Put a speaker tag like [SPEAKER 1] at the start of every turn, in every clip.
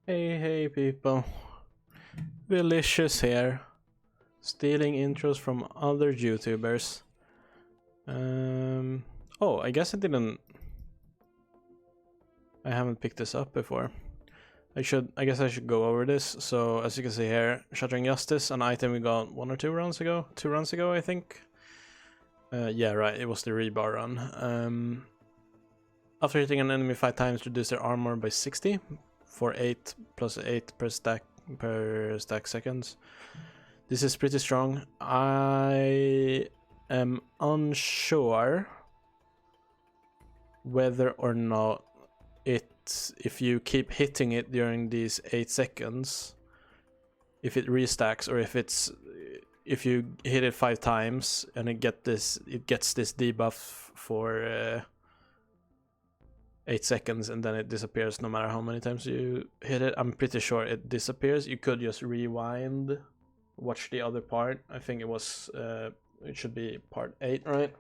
[SPEAKER 1] Hey people, Delicious here, stealing intros from other YouTubers. Oh, I guess I haven't picked this up before. I guess I should go over this. So as you can see here, Shattering Justice, an item we got 1 or 2 rounds ago. 2 rounds ago, I think. Yeah, right, it was the rebar run. After hitting an enemy 5 times, reduce their armor by 60 for 8 plus 8 per stack seconds. This is pretty strong. I am unsure whether or not if you keep hitting it during these 8 seconds, if it restacks, or if you hit it 5 times and it gets this debuff for 8 seconds and then it disappears no matter how many times you hit it. I'm pretty sure it disappears. You could just rewind, watch the other part. I think it should be part 8, right?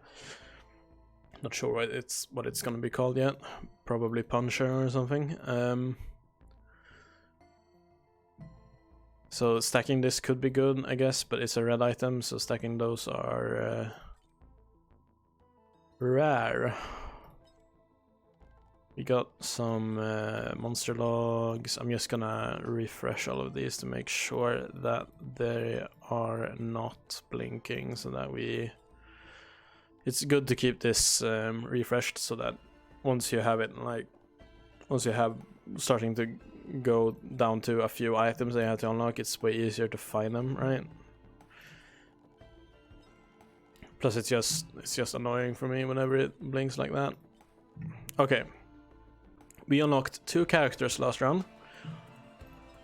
[SPEAKER 1] Not sure what it's gonna be called yet. Probably Puncher or something. So stacking this could be good, I guess, but it's a red item, so stacking those are rare. We got some monster logs. I'm just gonna refresh all of these to make sure that they are not blinking, so that it's good to keep this refreshed, so that once you have starting to go down to a few items that you have to unlock, it's way easier to find them, right? Plus it's just annoying for me whenever it blinks like that. Okay. We unlocked 2 characters last round,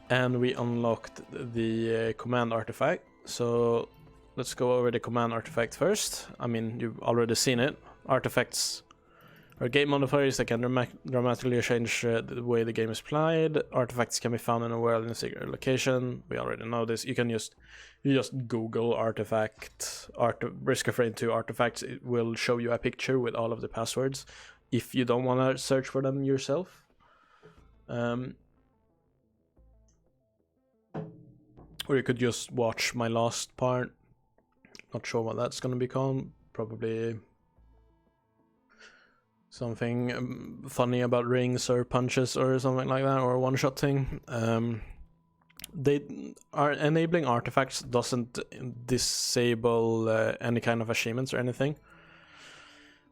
[SPEAKER 1] and we unlocked the command artifact. So let's go over the command artifact first. I mean, you've already seen it. Artifacts are game modifiers that can dramatically change the way the game is played. Artifacts can be found in a world in a secret location. We already know this. You just Google Risk of Rain 2 artifacts. It will show you a picture with all of the passwords, if you don't want to search for them yourself. Or you could just watch my last part. Not sure what that's going to be called. Probably something funny about rings or punches or something like that, or a one-shot thing. They are enabling artifacts doesn't disable any kind of achievements or anything.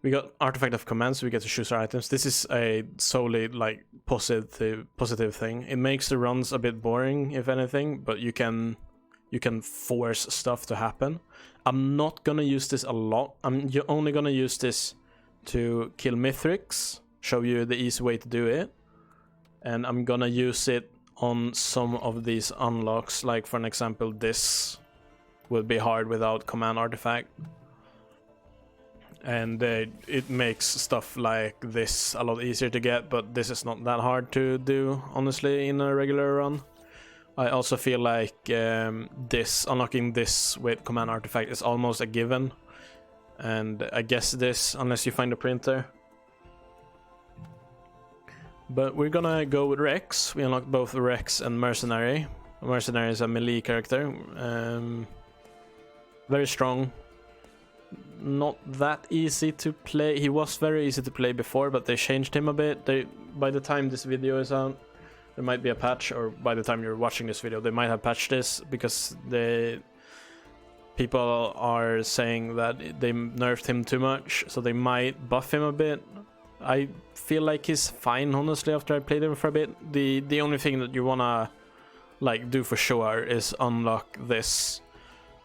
[SPEAKER 1] We got Artifact of Command, so we get to choose our items. This is a solely like positive thing. It makes the runs a bit boring, if anything, but you can force stuff to happen. I'm not gonna use this a lot. I'm only gonna use this to kill Mithrix, show you the easy way to do it, and I'm gonna use it on some of these unlocks. Like for an example, this would be hard without Command Artifact. And it makes stuff like this a lot easier to get, but this is not that hard to do, honestly, in a regular run. I also feel like unlocking this with Command Artifact is almost a given, and I guess this, unless you find a printer. But we're gonna go with Rex. We unlocked both Rex and Mercenary. Mercenary is a melee character, very strong. Not that easy to play. He was very easy to play before, but they changed him a bit. By the time this video is out, there might be a patch, or by the time you're watching this video, they might have patched this, because people are saying that they nerfed him too much, so they might buff him a bit. I feel like he's fine, honestly, after I played him for a bit. The only thing that you wanna like do for sure is unlock this.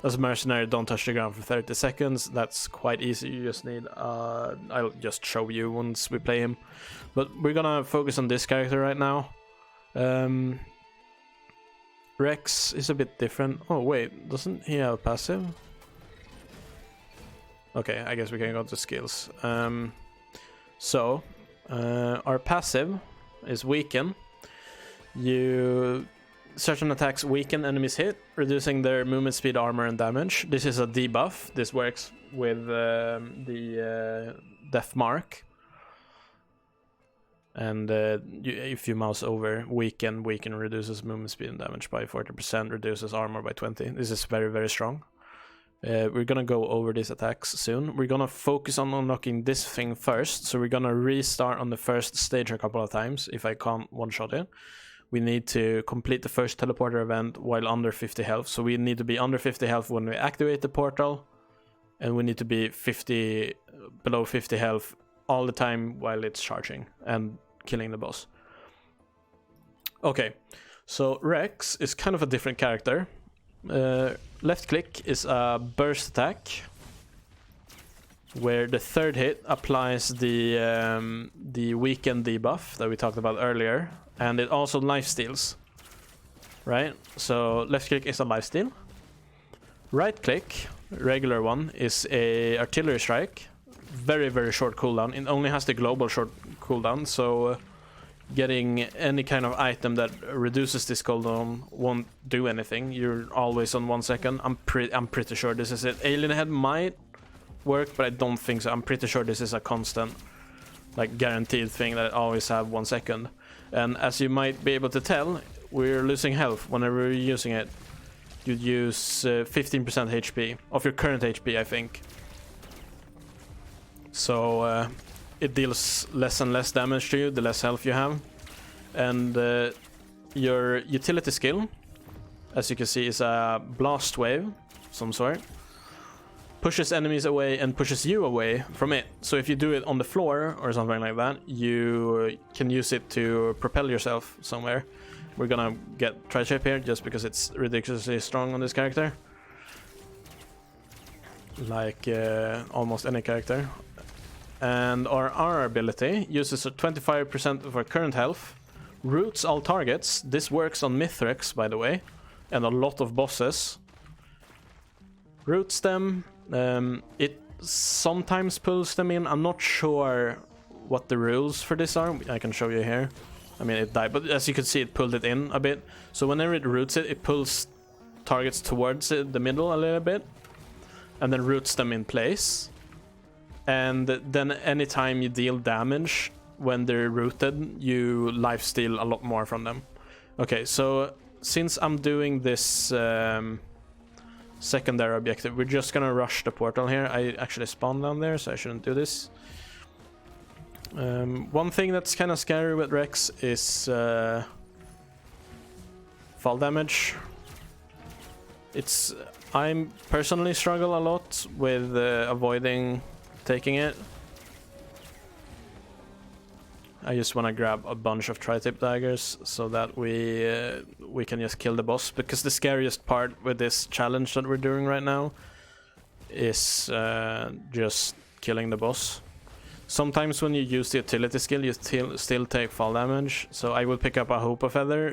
[SPEAKER 1] As a mercenary, don't touch the ground for 30 seconds. That's quite easy. You just need... I'll just show you once we play him. But we're gonna focus on this character right now. Rex is a bit different. Oh, wait. Doesn't he have a passive? Okay, I guess we can go to skills. Our passive is Weaken. Certain attacks weaken enemies hit, reducing their movement speed, armor, and damage. This is a debuff. This works with the Death Mark. And if you mouse over weaken reduces movement speed and damage by 40%, reduces armor by 20. This is very, very strong. We're gonna go over these attacks soon. We're gonna focus on unlocking this thing first, so we're gonna restart on the first stage a couple of times if I can't one-shot it. We need to complete the first teleporter event while under 50 health, so we need to be under 50 health when we activate the portal, and we need to be below 50 health all the time while it's charging and killing the boss. Okay, so Rex is kind of a different character. Left click is a burst attack, where the third hit applies the weaken debuff that we talked about earlier, and it also life steals. Right? So left click is a life steal. Right click, regular one, is a artillery strike. Very, very short cooldown. It only has the global short cooldown, so getting any kind of item that reduces this cooldown won't do anything. You're always on 1 second. I'm pretty sure this is it. Alien Head might work, but I don't think so. I'm pretty sure this is a constant, like, guaranteed thing that I always have 1 second. And as you might be able to tell, we're losing health whenever we're using it. You use 15% HP of your current HP, I think. So it deals less and less damage to you the less health you have. And your utility skill, as you can see, is a blast wave of some sort. Pushes enemies away and pushes you away from it. So if you do it on the floor or something like that, you can use it to propel yourself somewhere. We're gonna get Tri-Shape here just because it's ridiculously strong on this character. Like almost any character. And our R ability uses 25% of our current health, roots all targets. This works on Mithrax, by the way, and a lot of bosses. Roots them. It sometimes pulls them in. I'm not sure what the rules for this are. I can show you here. I mean, it died, but as you can see, it pulled it in a bit. So whenever it roots it, it pulls targets towards the middle a little bit, and then roots them in place. And then anytime you deal damage when they're rooted, you lifesteal a lot more from them. Okay, so since I'm doing this secondary objective, we're just gonna rush the portal here. I actually spawned down there, so I shouldn't do this. One thing that's kind of scary with Rex is fall damage. I personally struggle a lot with avoiding taking it. I just want to grab a bunch of tri-tip daggers so that we can just kill the boss, because the scariest part with this challenge that we're doing right now is just killing the boss. Sometimes when you use the utility skill, you still take fall damage, so I would pick up a Hoopa Feather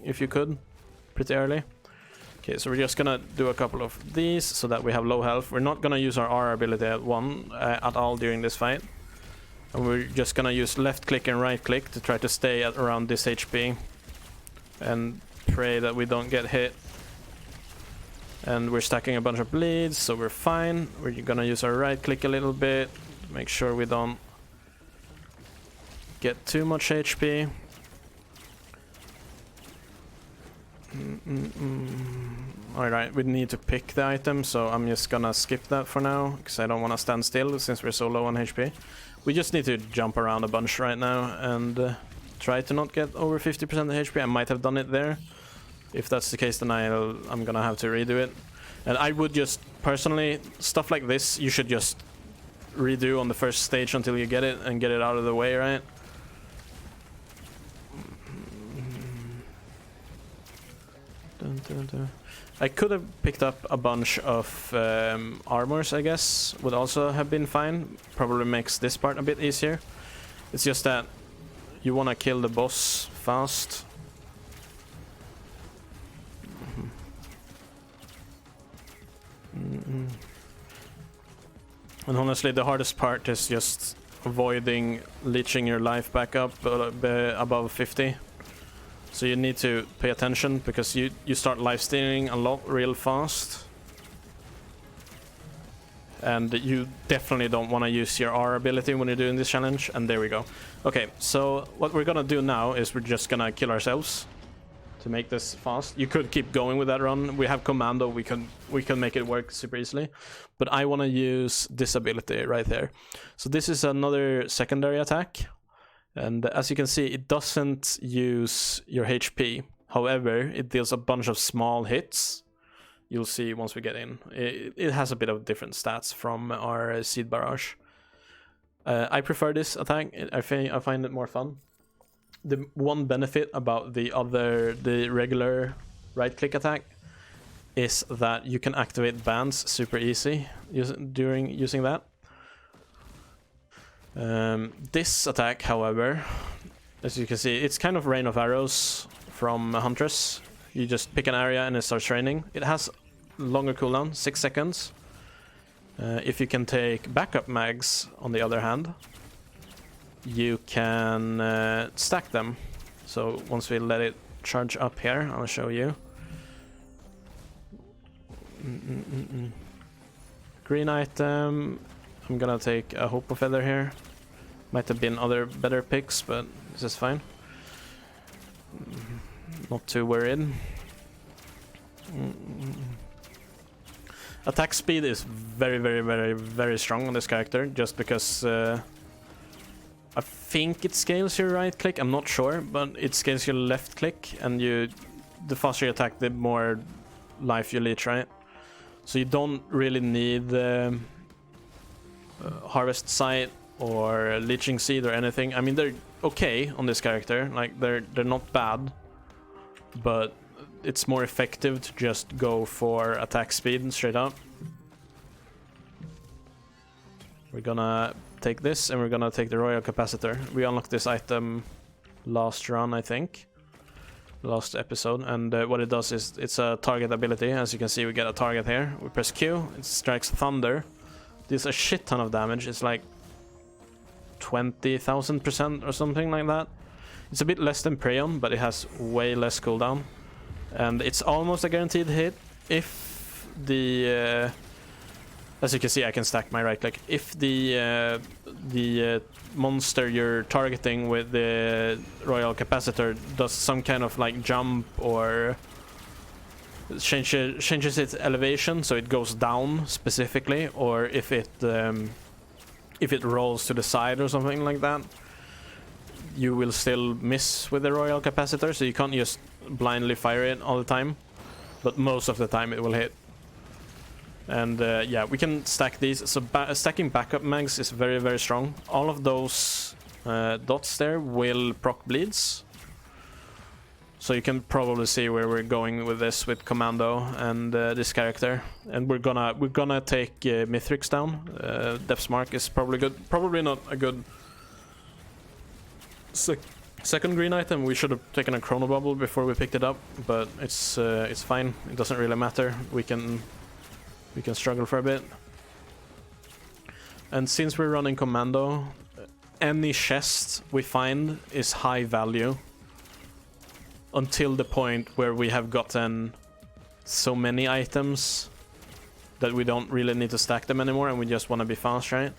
[SPEAKER 1] if you could, pretty early. Okay, so we're just gonna do a couple of these so that we have low health. We're not gonna use our R ability at all during this fight. And we're just gonna use left click and right click to try to stay at around this HP. And pray that we don't get hit. And we're stacking a bunch of bleeds, so we're fine. We're gonna use our right click a little bit to make sure we don't get too much HP. Alright, we need to pick the item, so I'm just gonna skip that for now, because I don't want to stand still since we're so low on HP. We just need to jump around a bunch right now and try to not get over 50% of HP. I might have done it there. If that's the case, then I'm gonna have to redo it. And I would just, personally, stuff like this, you should just redo on the first stage until you get it and get it out of the way, right? I could have picked up a bunch of armors, I guess, would also have been fine. Probably makes this part a bit easier. It's just that you want to kill the boss fast. And honestly, the hardest part is just avoiding leeching your life back up above 50. So you need to pay attention, because you start lifestealing a lot real fast. And you definitely don't want to use your R ability when you're doing this challenge. And there we go. Okay, so what we're gonna do now is we're just gonna kill ourselves to make this fast. You could keep going with that run. We have commando, we can make it work super easily. But I want to use this ability right there. So this is another secondary attack. And as you can see, it doesn't use your HP. However, it deals a bunch of small hits. You'll see once we get in. It has a bit of different stats from our Seed Barrage. I prefer this attack. I find it more fun. The one benefit about the regular right-click attack is that you can activate bands super easy using that. This attack, however, as you can see, it's kind of Rain of Arrows from Huntress. You just pick an area and it starts raining. It has longer cooldown, 6 seconds. If you can take backup mags, on the other hand, you can stack them. So once we let it charge up here, I'll show you. Green item. I'm gonna take a Hopo Feather here. Might have been other better picks, but this is fine. Not too worried. Attack speed is very, very, very, very strong on this character, just because I think it scales your right click. I'm not sure, but it scales your left click, and the faster you attack, the more life you leech, right? So you don't really need Harvest Sight or Leeching Seed or anything. I mean, they're okay on this character. Like they're not bad, but it's more effective to just go for attack speed straight up. We're gonna take this and we're gonna take the Royal Capacitor. We unlocked this item last run, I think. Last episode, and what it does is it's a target ability. As you can see, we get a target here. We press Q, it strikes Thunder. Deals a shit ton of damage. It's like 20,000% or something like that. It's a bit less than Preon, but it has way less cooldown. And it's almost a guaranteed hit if the... as you can see, I can stack my right click. If the monster you're targeting with the Royal Capacitor does some kind of like jump or changes its elevation, so it goes down specifically, or if it rolls to the side or something like that, you will still miss with the Royal Capacitor, so you can't just blindly fire it all the time, but most of the time it will hit. And yeah, we can stack these. So stacking backup mags is very, very strong. All of those dots there will proc bleeds. So you can probably see where we're going with this, with Commando and this character. And we're gonna take Mithrix down. Depth's Mark is probably good. Probably not a good second green item. We should have taken a Chrono Bubble before we picked it up, but it's fine. It doesn't really matter. We can struggle for a bit. And since we're running Commando, any chest we find is high value until the point where we have gotten so many items that we don't really need to stack them anymore and we just want to be fast, right?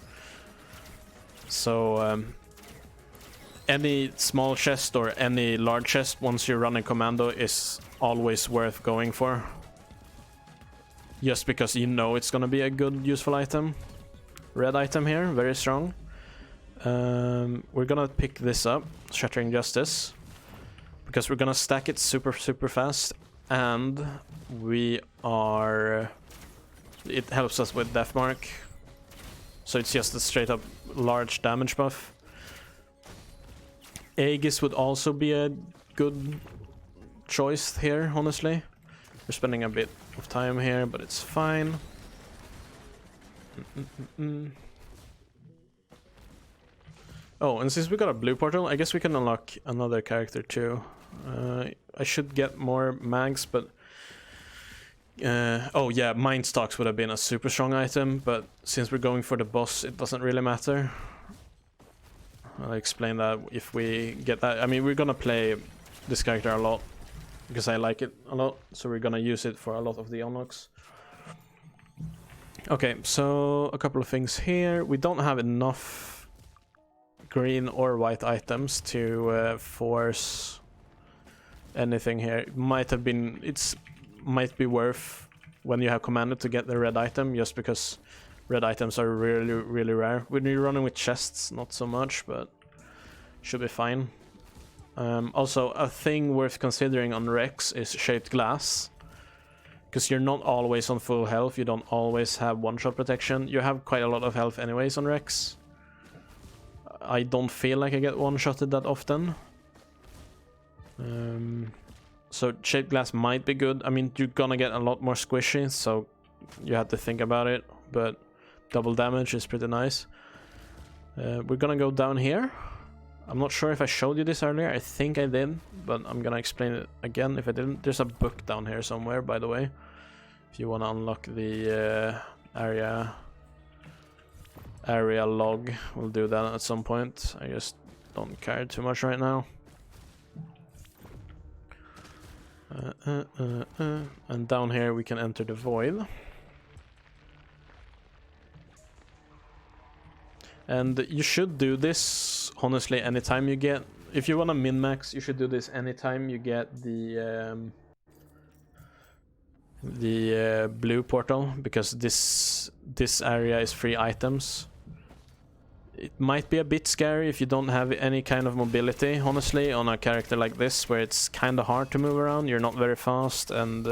[SPEAKER 1] So any small chest or any large chest once you're running Commando is always worth going for. Just because you know it's gonna be a good, useful item. Red item here, very strong. We're gonna pick this up, Shattering Justice, because we're gonna stack it super, super fast, and it helps us with Death Mark. So it's just a straight up large damage buff. Aegis would also be a good choice here, honestly. We're spending a bit of time here, but it's fine. Oh, and since we got a blue portal, I guess we can unlock another character too. I should get more mags, but... oh yeah, Mind Stalks would have been a super strong item, but since we're going for the boss, it doesn't really matter. I'll explain that if we get that. I mean, we're gonna play this character a lot, because I like it a lot, so we're gonna use it for a lot of the unlocks. Okay, so a couple of things here. We don't have enough green or white items to force anything here. It might have been, might be worth when you have commanded to get the red item, just because red items are really, really rare. When you're running with chests, not so much, but should be fine. Also, a thing worth considering on Rex is shaped glass, because you're not always on full health. You don't always have one-shot protection. You have quite a lot of health anyways on Rex. I don't feel like I get one-shotted that often. So shaped glass might be good. I mean, you're gonna get a lot more squishy, so you have to think about it, but double damage is pretty nice. We're gonna go down here. I'm not sure if I showed you this earlier. I think I did, but I'm gonna explain it again if I didn't. There's a book down here somewhere, by the way, if you want to unlock the area log. We'll do that at some point. I just don't care too much right now. And down here we can enter the void. And you should do this, honestly, anytime you get... If you want to min-max, you should do this anytime you get the blue portal, because this area is free items. It might be a bit scary if you don't have any kind of mobility, honestly, on a character like this, where it's kind of hard to move around. You're not very fast and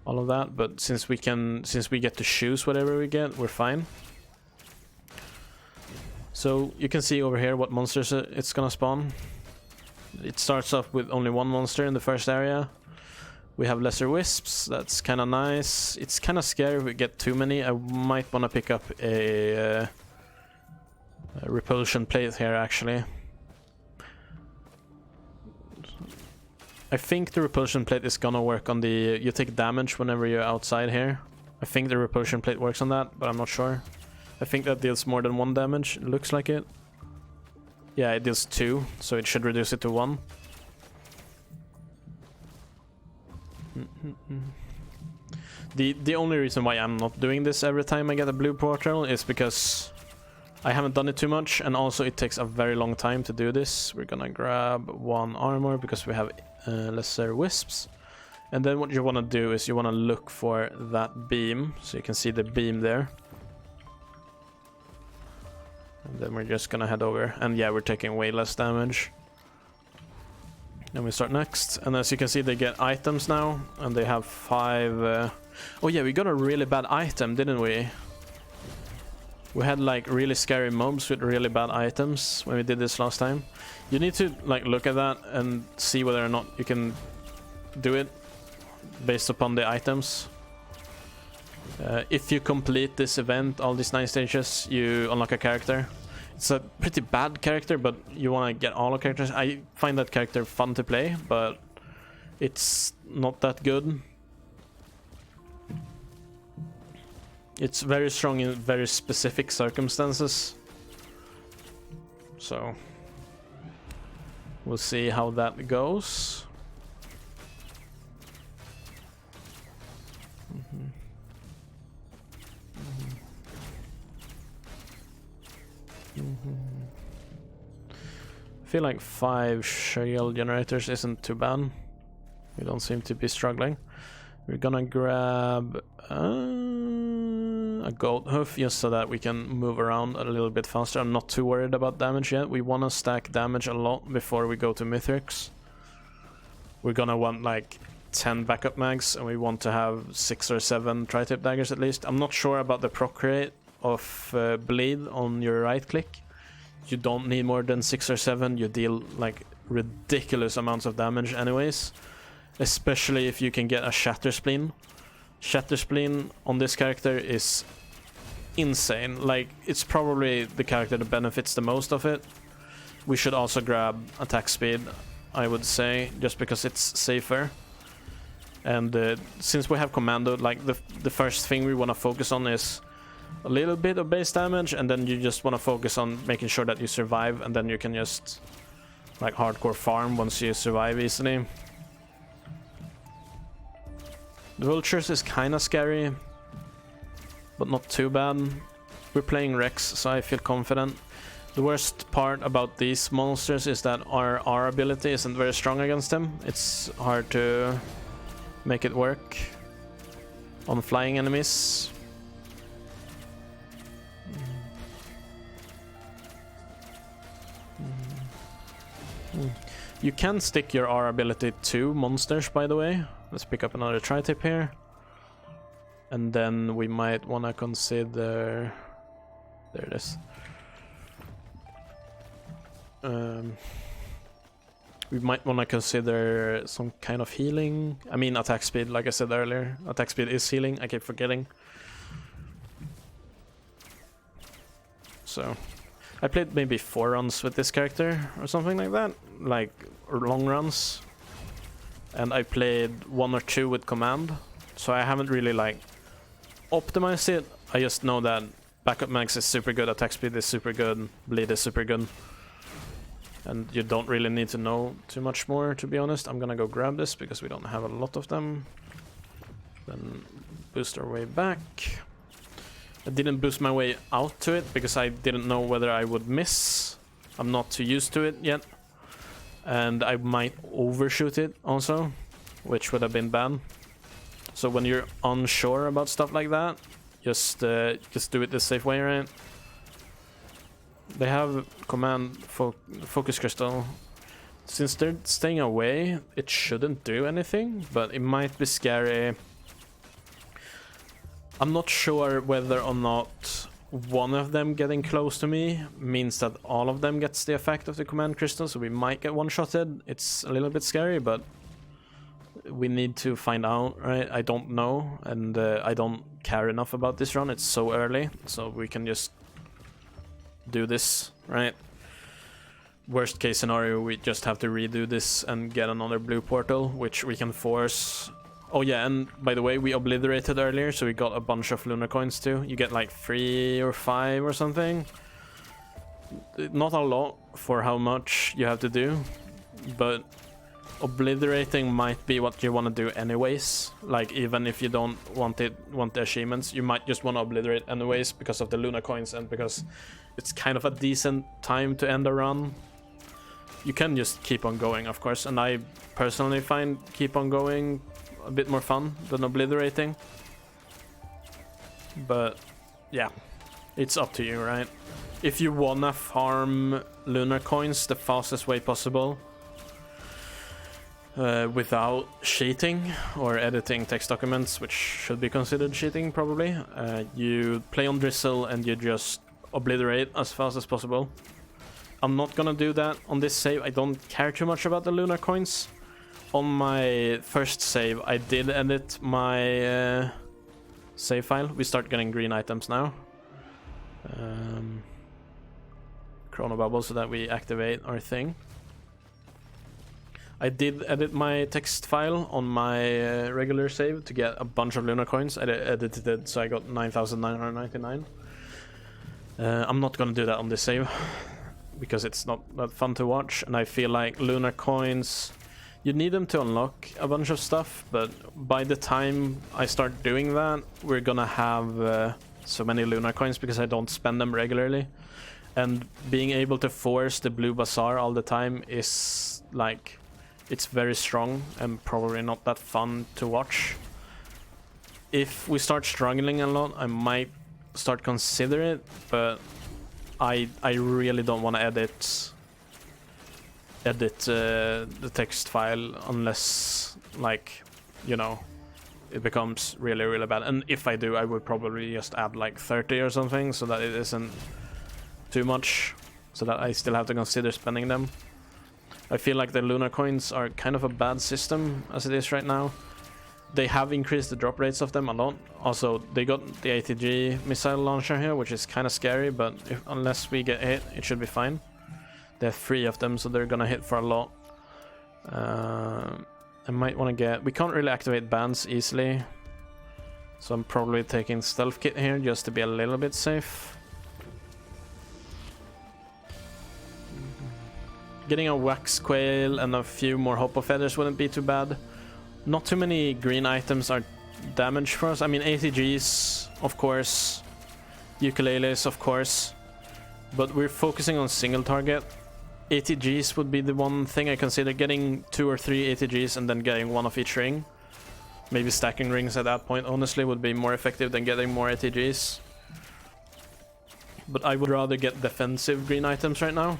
[SPEAKER 1] all of that, but since we get to choose whatever we get, we're fine. So you can see over here what monsters it's gonna spawn. It starts off with only one monster in the first area. We have lesser wisps, that's kind of nice. It's kind of scary if we get too many. I might want to pick up a repulsion plate here, actually. I think the repulsion plate is gonna work on the... You take damage whenever you're outside here. I think the repulsion plate works on that, but I'm not sure. I think that deals more than 1 damage, it looks like it. Yeah, it deals 2, so it should reduce it to 1. The only reason why I'm not doing this every time I get a blue portal is because I haven't done it too much, and also it takes a very long time to do this. We're gonna grab 1 armor because we have lesser wisps. And then what you want to do is you want to look for that beam, so you can see the beam there. And then we're just gonna head over, and yeah, we're taking way less damage. Then we start next, and as you can see, they get items now, and they have 5... Oh yeah, we got a really bad item, didn't we? We had like really scary mobs with really bad items when we did this last time. You need to like look at that and see whether or not you can do it based upon the items. If you complete this event, all these 9 stages, you unlock a character. It's a pretty bad character, but you want to get all the characters. I find that character fun to play, but it's not that good. It's very strong in very specific circumstances. So we'll see how that goes. I feel like 5 shield generators isn't too bad. We don't seem to be struggling. We're gonna grab a goat hoof just so that we can move around a little bit faster. I'm not too worried about damage yet. We want to stack damage a lot before we go to Mythics. We're gonna want like 10 backup mags, and we want to have 6 or 7 tri-tip daggers at least. I'm not sure about the proc rate of bleed on your right click. You don't need more than 6 or 7. You deal like ridiculous amounts of damage anyways, especially if you can get a shatter spleen. Shatter spleen on this character is insane. Like, it's probably the character that benefits the most of it. We should also grab attack speed, I would say, just because it's safer. And since we have commando, like the first thing we want to focus on is a little bit of base damage, and then you just want to focus on making sure that you survive, and then you can just like hardcore farm once you survive easily. The vultures is kind of scary. but not too bad. We're playing Rex, so I feel confident. The worst part about these monsters is that our ability isn't very strong against them. It's hard to make it work on flying enemies. You can stick your R ability to monsters, by the way. Let's pick up another tri-tip here. And then we might want to consider... There it is. We might want to consider some kind of healing. I mean attack speed, like I said earlier. Attack speed is healing, I keep forgetting. So... I played maybe 4 runs with this character or something like that, like long runs, and I played 1 or 2 with command, so I haven't really like optimized it. I just know that backup max is super good, attack speed is super good, bleed is super good, and you don't really need to know too much more, to be honest. I'm gonna go grab this because we don't have a lot of them, then boost our way back. I didn't boost my way out to it because I didn't know whether I would miss. I'm not too used to it yet. And I might overshoot it also, which would have been bad. So when you're unsure about stuff like that, just do it the safe way, right? They have command focus crystal. Since they're staying away, it shouldn't do anything, but it might be scary. I'm not sure whether or not one of them getting close to me means that all of them gets the effect of the command crystal, so we might get one-shotted. It's a little bit scary, but we need to find out, right? I don't know, and I don't care enough about this run. It's so early, so we can just do this, right? Worst case scenario, we just have to redo this and get another blue portal, which we can force. Oh yeah, and by the way, we obliterated earlier, so we got a bunch of lunar coins too. You get like 3 or 5 or something. Not a lot for how much you have to do, but obliterating might be what you want to do anyways. Like, even if you don't want the achievements, you might just want to obliterate anyways because of the lunar coins and because it's kind of a decent time to end a run. You can just keep on going, of course, and I personally find keep on going a bit more fun than obliterating. But yeah, it's up to you, right? If you wanna farm lunar coins the fastest way possible, without cheating or editing text documents, which should be considered cheating probably, you play on Drizzle and you just obliterate as fast as possible. I'm not gonna do that on this save. I don't care too much about the lunar coins. On my first save, I did edit my save file. We start getting green items now. Chrono bubble so that we activate our thing. I did edit my text file on my regular save to get a bunch of lunar coins. I edited it so I got 9,999. I'm not gonna do that on this save because it's not that fun to watch, and I feel like lunar coins, you need them to unlock a bunch of stuff, but by the time I start doing that, we're gonna have so many lunar coins because I don't spend them regularly. And being able to force the blue bazaar all the time is like, it's very strong and probably not that fun to watch. If we start struggling a lot, I might start consider it, but I really don't want to edit the text file unless, like, you know, it becomes really, really bad. And if I do, I would probably just add like 30 or something so that it isn't too much, so that I still have to consider spending them. I feel like the lunar coins are kind of a bad system as it is right now. They have increased the drop rates of them a lot. Also, they got the ATG missile launcher here, which is kind of scary, but unless we get hit, it should be fine. They have 3 of them, so they're gonna hit for a lot. I might want to get... We can't really activate bands easily, so I'm probably taking stealth kit here just to be a little bit safe. Getting a wax quail and a few more hoppo feathers wouldn't be too bad. Not too many green items are damage for us. I mean, ATGs, of course, ukuleles, of course, but we're focusing on single target. ATGs would be the one thing I consider, getting 2 or 3 ATGs and then getting 1 of each ring. Maybe stacking rings at that point, honestly, would be more effective than getting more ATGs. But I would rather get defensive green items right now.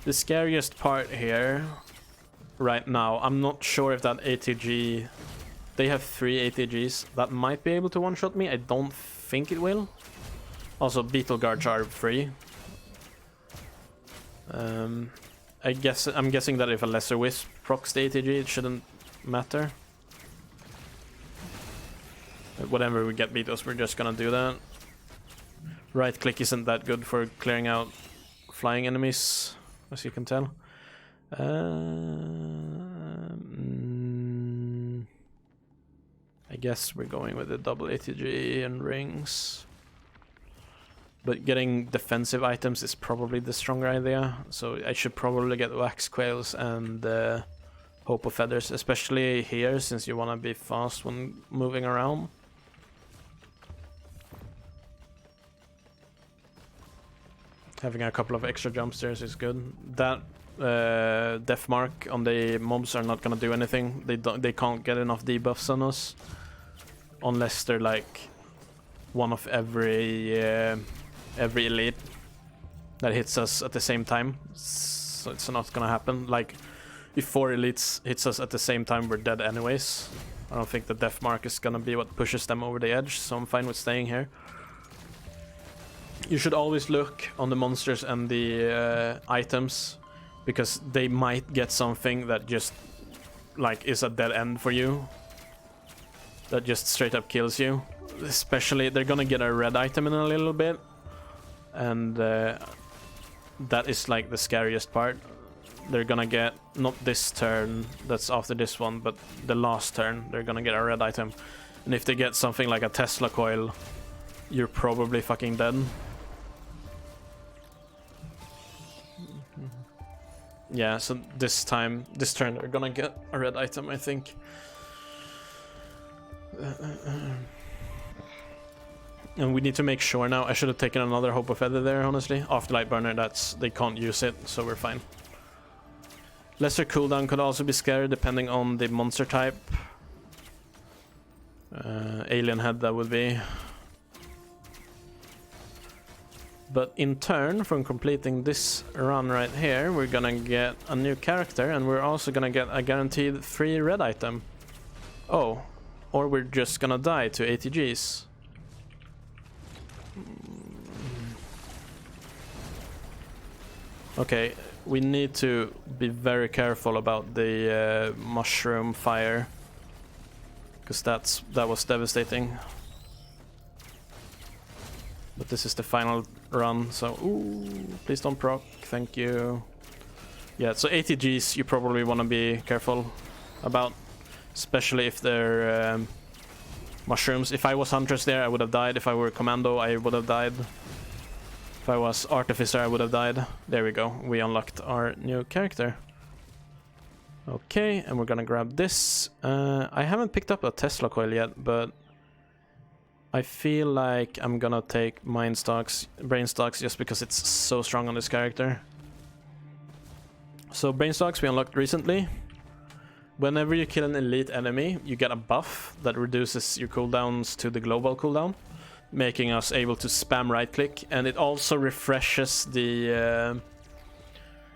[SPEAKER 1] The scariest part here, right now, I'm not sure if that ATG... They have 3 ATGs. That might be able to one-shot me. I don't think it will. Also, beetle guards are free. I'm guessing that if a lesser wisp procs the ATG, it shouldn't matter. But whenever we get beetles, we're just gonna do that. Right click isn't that good for clearing out flying enemies, as you can tell. I guess we're going with the double ATG and rings. But getting defensive items is probably the stronger idea. So I should probably get wax quails and hope of feathers, especially here, since you want to be fast when moving around. Having a couple of extra jump stairs is good. That death mark on the mobs are not gonna do anything. They can't get enough debuffs on us unless they're like one of every elite that hits us at the same time. So it's not gonna happen. Like if 4 elites hits us at the same time, we're dead anyways. I don't think the death mark is gonna be what pushes them over the edge, so I'm fine with staying here. You should always look on the monsters and the items, because they might get something that just like is a dead end for you, that just straight up kills you. Especially they're gonna get a red item in a little bit, and that is like the scariest part. They're gonna get, not this turn, that's after this one, but the last turn they're gonna get a red item, and if they get something like a Tesla coil, you're probably fucking dead. Yeah, so this turn they're gonna get a red item, I think. And we need to make sure now. I should have taken another Hope of Feather there, honestly. Afterlight Burner, they can't use it, so we're fine. Lesser cooldown could also be scary depending on the monster type. Alien Head, that would be. But in turn, from completing this run right here, we're gonna get a new character, and we're also gonna get a guaranteed free red item. Oh, or we're just gonna die to ATGs. Okay, we need to be very careful about the mushroom fire, because that was devastating. But this is the final run, so ooh, please don't proc, thank you. Yeah, so ATGs you probably want to be careful about, especially if they're mushrooms. If I was Huntress there, I would have died. If I were Commando, I would have died. If I was Artificer, I would have died. There we go, we unlocked our new character. Okay, and we're gonna grab this. I haven't picked up a Tesla coil yet, but I feel like I'm gonna take Brain Stocks just because it's so strong on this character. So Brain Stocks we unlocked recently. Whenever you kill an elite enemy, you get a buff that reduces your cooldowns to the global cooldown, making us able to spam right click, and it also refreshes the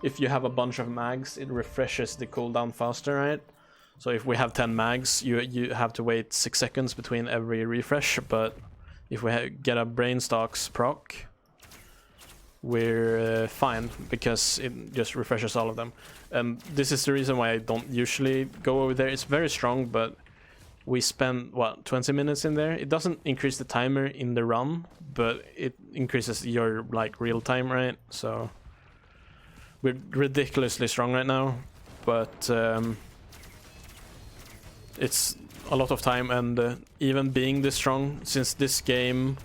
[SPEAKER 1] if you have a bunch of mags, it refreshes the cooldown faster, right? So if we have 10 mags, you have to wait 6 seconds between every refresh, but if we get a Brain Stocks proc, we're fine, because it just refreshes all of them. And this is the reason why I don't usually go over there. It's very strong, but we spend, what, 20 minutes in there? It doesn't increase the timer in the run, but it increases your, like, real time, right? So we're ridiculously strong right now, but it's a lot of time, and even being this strong, since this game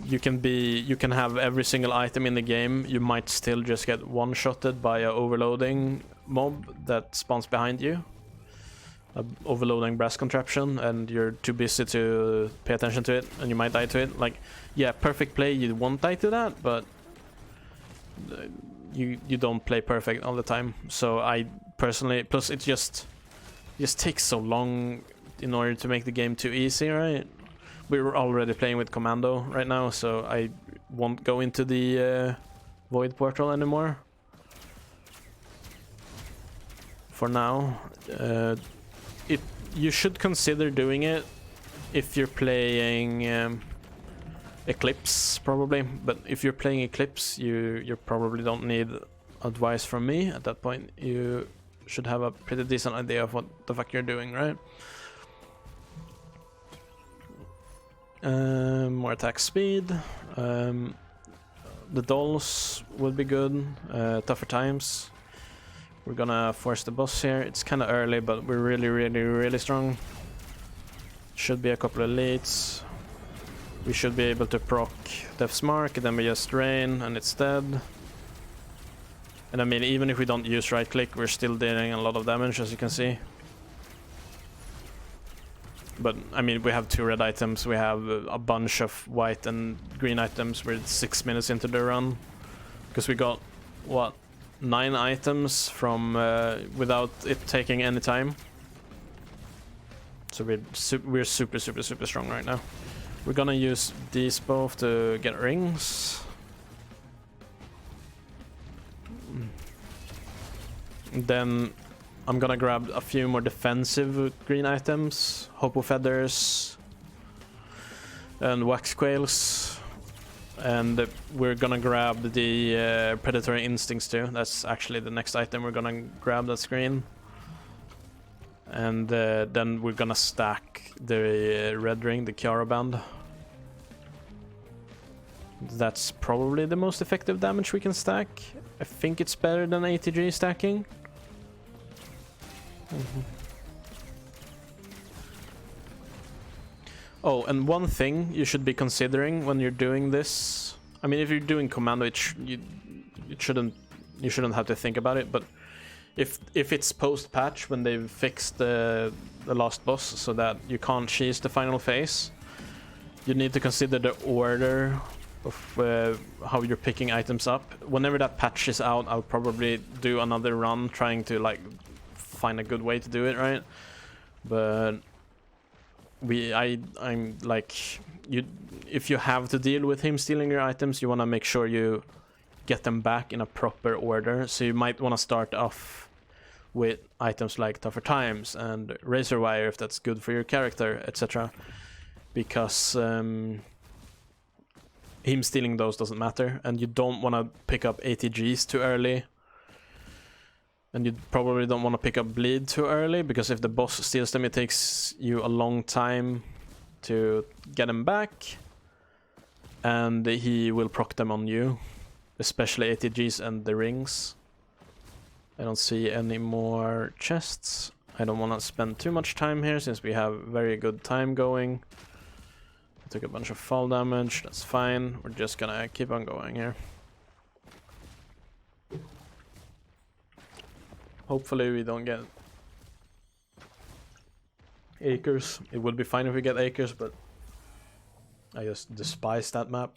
[SPEAKER 1] you can have every single item in the game, you might still just get one-shotted by a overloading mob that spawns behind you, overloading brass contraption, and you're too busy to pay attention to it, and you might die to it. Like, yeah, perfect play, you won't die to that, but you don't play perfect all the time. So I personally, plus it just takes so long in order to make the game too easy, right? We're already playing with Commando right now, so I won't go into the Void Portal anymore. For now. You should consider doing it if you're playing Eclipse, probably. But if you're playing Eclipse, you probably don't need advice from me. At that point, you should have a pretty decent idea of what the fuck you're doing, right? More attack speed. The dolls will be good. Tougher times. We're gonna force the boss here. It's kind of early, but we're really strong. Should be a couple of elites. We should be able to proc Death's Mark, and then we just rain, and it's dead. And I mean, even if we don't use right click, we're still dealing a lot of damage, as you can see. But I mean, we have 2 red items, we have a bunch of white and green items. We're 6 minutes into the run, because we got, what, 9 items from without it taking any time. So we're super strong right now. We're gonna use these both to get rings. Then I'm gonna grab a few more defensive green items, Hopo feathers and wax quails. And we're gonna grab the predatory instincts too. That's actually the next item we're gonna grab, that's green. And then we're gonna stack the red ring, the Kiara band. That's probably the most effective damage we can stack. I think it's better than ATG stacking. Oh, and one thing you should be considering when you're doing this. I mean, if you're doing Commando, you shouldn't have to think about it. But if it's post-patch when they've fixed the last boss so that you can't cheese the final phase, you need to consider the order of how you're picking items up. Whenever that patch is out, I'll probably do another run trying to like find a good way to do it, right? But I'm like, if you have to deal with him stealing your items, you want to make sure you get them back in a proper order. So you might want to start off with items like Tougher Times and Razor Wire if that's good for your character, etc. Because him stealing those doesn't matter, and you don't want to pick up ATGs too early. And you probably don't want to pick up bleed too early, because if the boss steals them, it takes you a long time to get them back. And he will proc them on you, especially ATGs and the rings. I don't see any more chests. I don't want to spend too much time here since we have very good time going. I took a bunch of fall damage, that's fine. We're just gonna keep on going here. Hopefully we don't get acres. It would be fine if we get acres, but I just despise that map.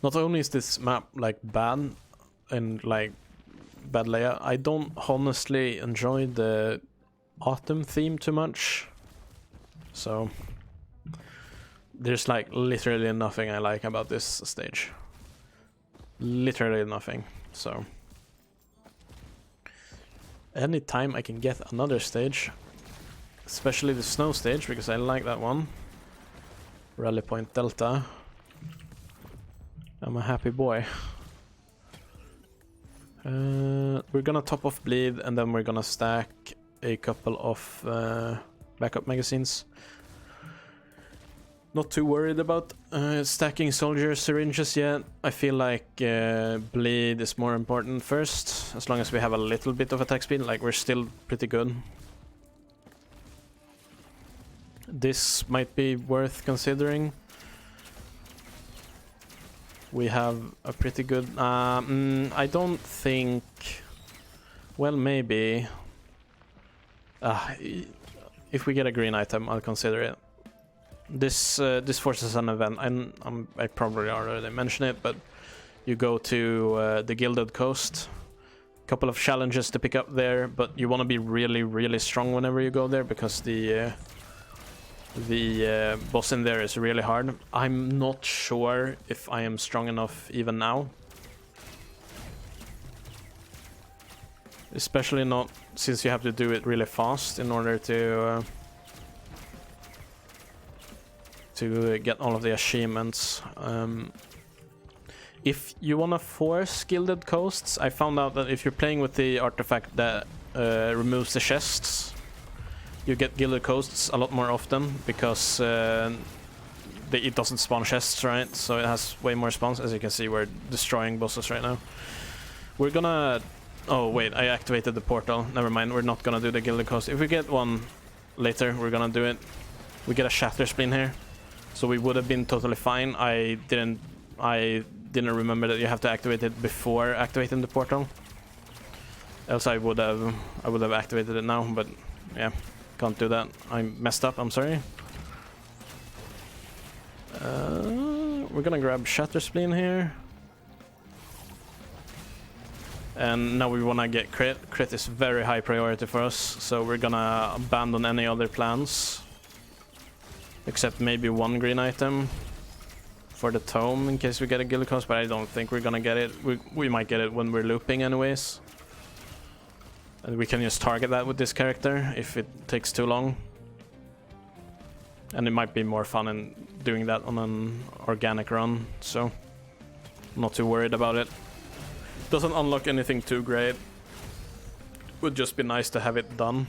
[SPEAKER 1] Not only is this map like bad and like bad layout, I don't honestly enjoy the autumn theme too much. So there's like literally nothing I like about this stage. Literally nothing. So anytime I can get another stage, especially the snow stage, because I like that one, Rally Point Delta, I'm a happy boy. We're gonna top off bleed, and then we're gonna stack a couple of backup magazines. Not too worried about stacking soldier syringes yet. I feel like bleed is more important first, as long as we have a little bit of attack speed. Like, we're still pretty good. This might be worth considering. we have a pretty good... I don't think... Well, maybe... if we get a green item, I'll consider it. This forces an event. I probably already mentioned it, but you go to the Gilded Coast. Couple of challenges to pick up there, but you want to be really, really strong whenever you go there because the boss in there is really hard. I'm not sure if I am strong enough even now. Especially not since you have to do it really fast in order to get all of the achievements. If you want to force Gilded Coasts, I found out that if you're playing with the artifact that removes the chests, you get Gilded Coasts a lot more often because it doesn't spawn chests, right? So it has way more spawns. As you can see, we're destroying bosses right now. We're gonna... Oh wait, I activated the portal. Never mind, we're not gonna do the Gilded Coast. If we get one later, we're gonna do it. We get a Shatter Spleen here, so we would have been totally fine. I didn't remember that you have to activate it before activating the portal. Else I would have activated it now, but yeah, can't do that. I messed up, I'm sorry. We're gonna grab Shatter Spleen here. And now we wanna get crit. Crit is very high priority for us, so we're gonna abandon any other plans. Except maybe one green item for the tome in case we get a Gilded Coast, but I don't think we're gonna get it. We might get it when we're looping anyways. And we can just target that with this character if it takes too long. And it might be more fun in doing that on an organic run, so I'm not too worried about it. Doesn't unlock anything too great. Would just be nice to have it done.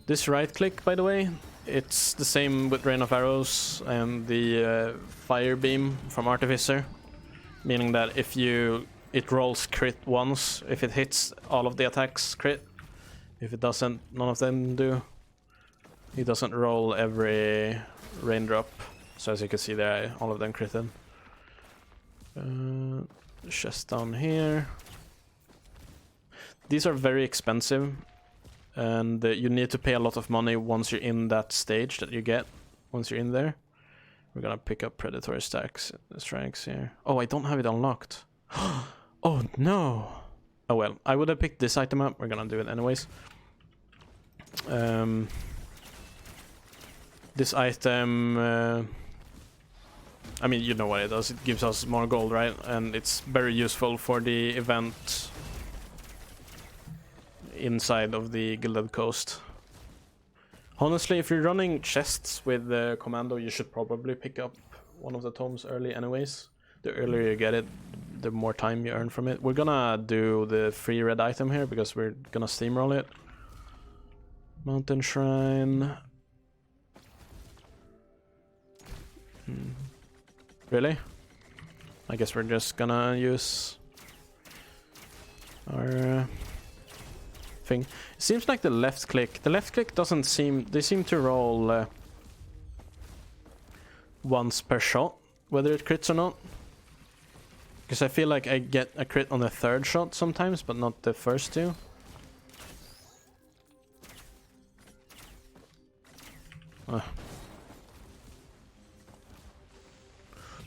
[SPEAKER 1] This right click, by the way, it's the same with Rain of Arrows and the Fire Beam from Artificer, meaning that if it rolls crit once, if it hits all of the attacks crit, if it doesn't, none of them do. It doesn't roll every raindrop, so as you can see there, all of them critted. Chest down here. These are very expensive, and you need to pay a lot of money once you're in that stage that you get once you're in there. We're gonna pick up Predatory strikes here. Oh, I don't have it unlocked. Oh no! Oh well, I would have picked this item up. We're gonna do it anyways. This item, I mean, you know what it does. It gives us more gold, right? And it's very useful for the event inside of the Gilded Coast. Honestly, if you're running chests with the Commando, you should probably pick up one of the tomes early anyways. The earlier you get it, the more time you earn from it. We're gonna do the free red item here because we're gonna steamroll it. Mountain Shrine. Really? I guess we're just gonna use our thing. It seems like the left click doesn't seem... They seem to roll once per shot, whether it crits or not. Because I feel like I get a crit on the third shot sometimes, but not the first two.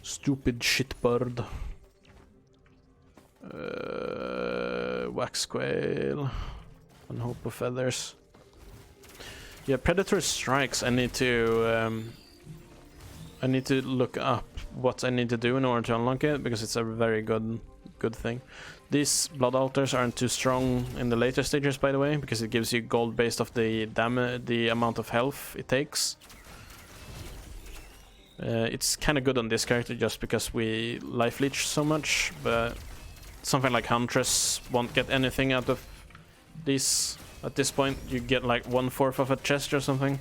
[SPEAKER 1] Stupid shitbird. Wax Quail. And Hope of Feathers. Yeah, Predator Strikes. I need to look up what I need to do in order to unlock it, because it's a very good thing. These Blood Altars aren't too strong in the later stages, by the way, because it gives you gold based off the amount of health it takes. It's kind of good on this character just because we life leech so much, but something like Huntress won't get anything out of these at this point. You get like 1/4 of a chest or something.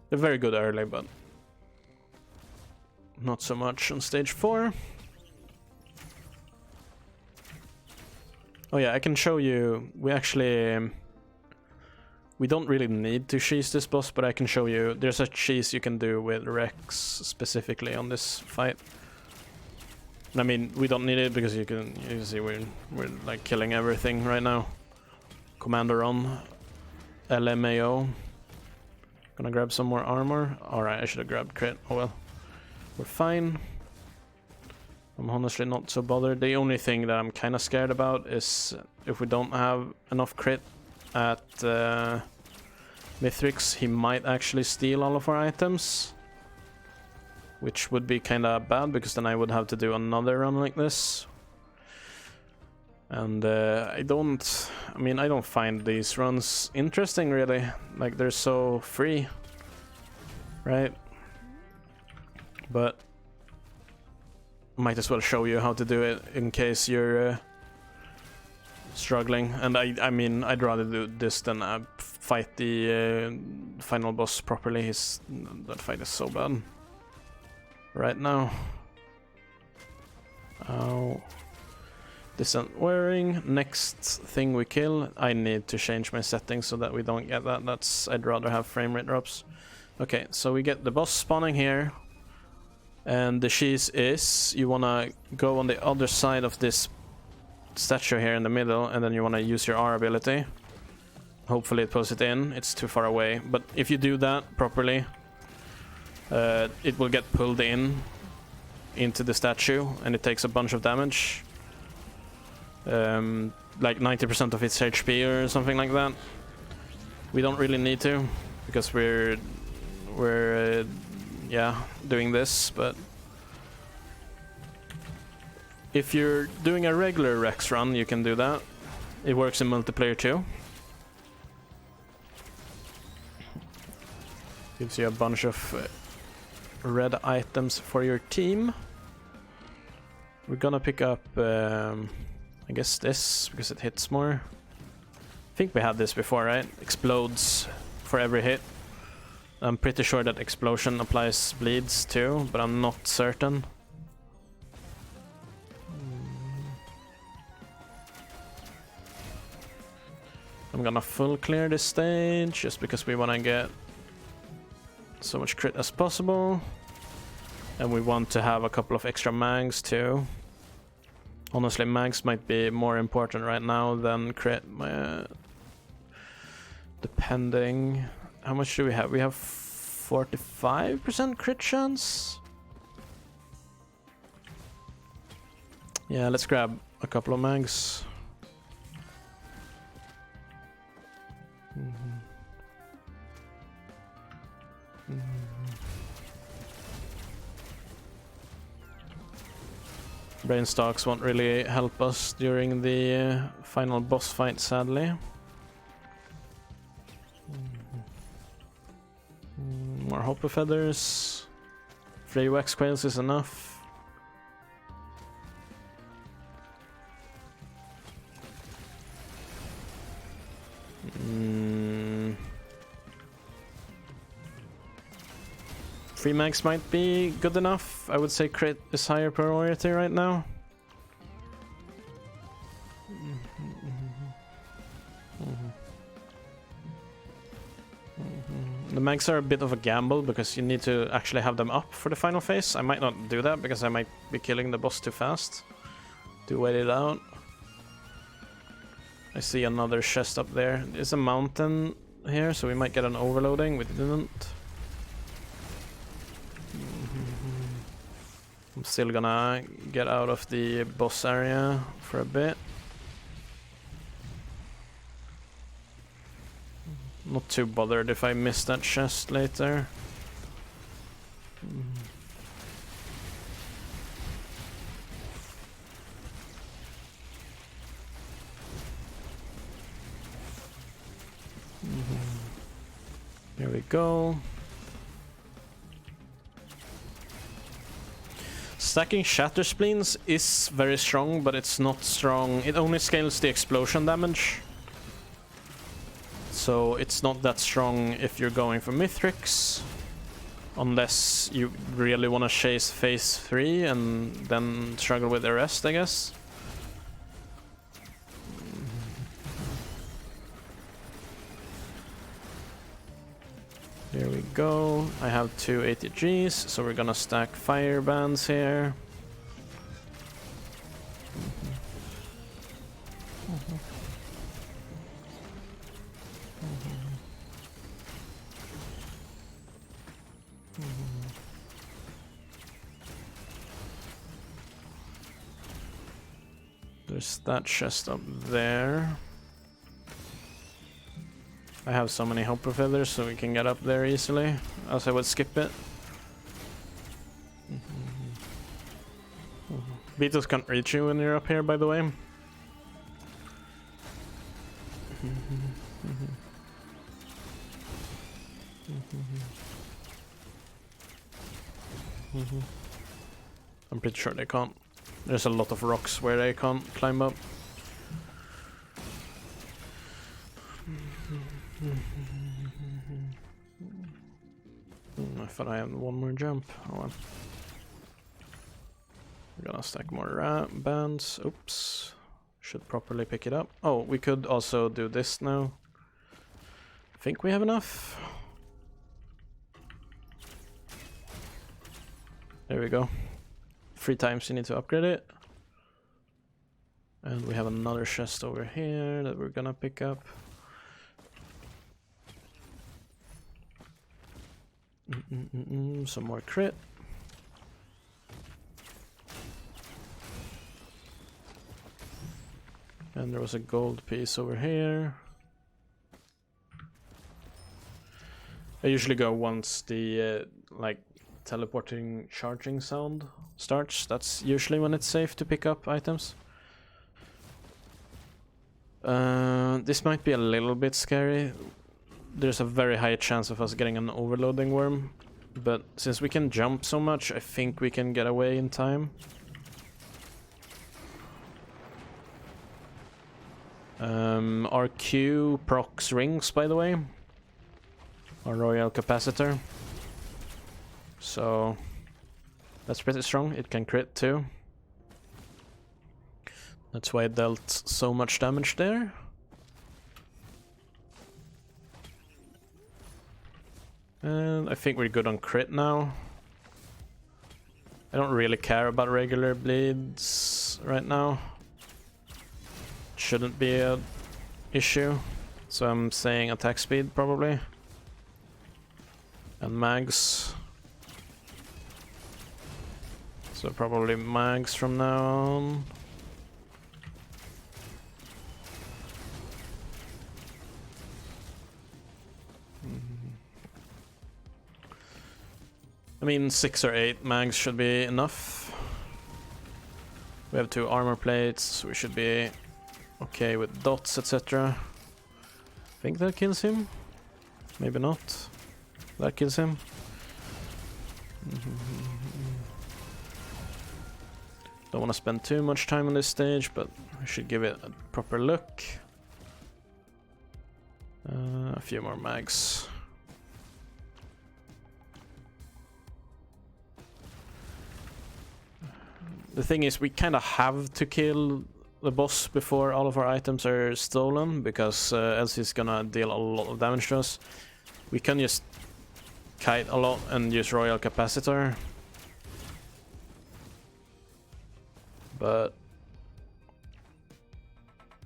[SPEAKER 1] They're very good early, but not so much on stage 4. Oh yeah, I can show you. We actually We don't really need to cheese this boss, but I can show you. There's a cheese you can do with Rex specifically on this fight. I mean, we don't need it because you see we're like killing everything right now. Commander on LMAO. Gonna grab some more armor. Alright, I should have grabbed crit. Oh well. We're fine. I'm honestly not so bothered. The only thing that I'm kind of scared about is if we don't have enough crit at Mithrix, he might actually steal all of our items. Which would be kind of bad, because then I would have to do another run like this. And I don't find these runs interesting, really. Like, they're so free. Right? But might as well show you how to do it in case you're struggling. And I mean, I'd rather do this than fight the final boss properly. That fight is so bad right now. Oh, this isn't wearing. Next thing we kill, I need to change my settings so that we don't get that. I'd rather have frame rate drops. Okay, so we get the boss spawning here. And the cheese is, you wanna go on the other side of this statue here in the middle, and then you wanna use your R ability. Hopefully it pulls it in. It's too far away. But if you do that properly, it will get pulled into the statue, and it takes a bunch of damage. Like 90% of its HP or something like that. We don't really need to, because we're yeah, doing this, but if you're doing a regular Rex run, you can do that. It works in multiplayer too. Gives you a bunch of red items for your team. We're gonna pick up, I guess this, because it hits more. I think we had this before, right? Explodes for every hit. I'm pretty sure that explosion applies bleeds too, but I'm not certain. I'm gonna full clear this stage just because we wanna get so much crit as possible. And we want to have a couple of extra mags too. Honestly, mags might be more important right now than crit. Depending... How much do we have? We have 45% crit chance? Yeah, let's grab a couple of mags. Brain stocks won't really help us during the final boss fight, sadly. More hopper feathers. 3 wax quails is enough. Free mags might be good enough. I would say crit is higher priority right now. The mags are a bit of a gamble because you need to actually have them up for the final phase. I might not do that because I might be killing the boss too fast. To wait it out. I see another chest up there. There's a mountain here, so we might get an overloading. We didn't. I'm still gonna get out of the boss area for a bit. Not too bothered if I miss that chest later. Here we go. Stacking Shatter Spleens is very strong, but it's not strong. It only scales the explosion damage. So it's not that strong if you're going for Mithrix. Unless you really want to chase phase 3 and then struggle with the rest, I guess. There we go. I have 2 ATGs, so we're gonna stack fire bands here. There's that chest up there. I have so many hopper feathers so we can get up there easily, else I would skip it. Beetles can't reach you when you're up here, by the way. I'm pretty sure they can't. There's a lot of rocks where they can't climb up. I thought I had one more jump. Oh well. We're gonna stack more bands. Oops. Should properly pick it up. Oh, we could also do this now. Think we have enough. There we go. 3 times you need to upgrade it. And we have another chest over here that we're gonna pick up. Some more crit. And there was a gold piece over here. I usually go once the like teleporting charging sound starts. That's usually when it's safe to pick up items. This might be a little bit scary. There's a very high chance of us getting an overloading worm, but since we can jump so much, I think we can get away in time. Our Q procs rings, by the way. Our royal capacitor. So that's pretty strong. It can crit too. That's why it dealt so much damage there. And I think we're good on crit now. I don't really care about regular bleeds right now. Shouldn't be an issue. So I'm saying attack speed probably. And mags. So probably mags from now on. I mean 6 or 8 mags should be enough. We have 2 armor plates, we should be okay with dots, etc. I think that kills him. Maybe not. That kills him. Don't want to spend too much time on this stage, but we should give it a proper look. A few more mags. The thing is, we kind of have to kill the boss before all of our items are stolen, because else he's gonna deal a lot of damage to us. We can just kite a lot and use royal capacitor. But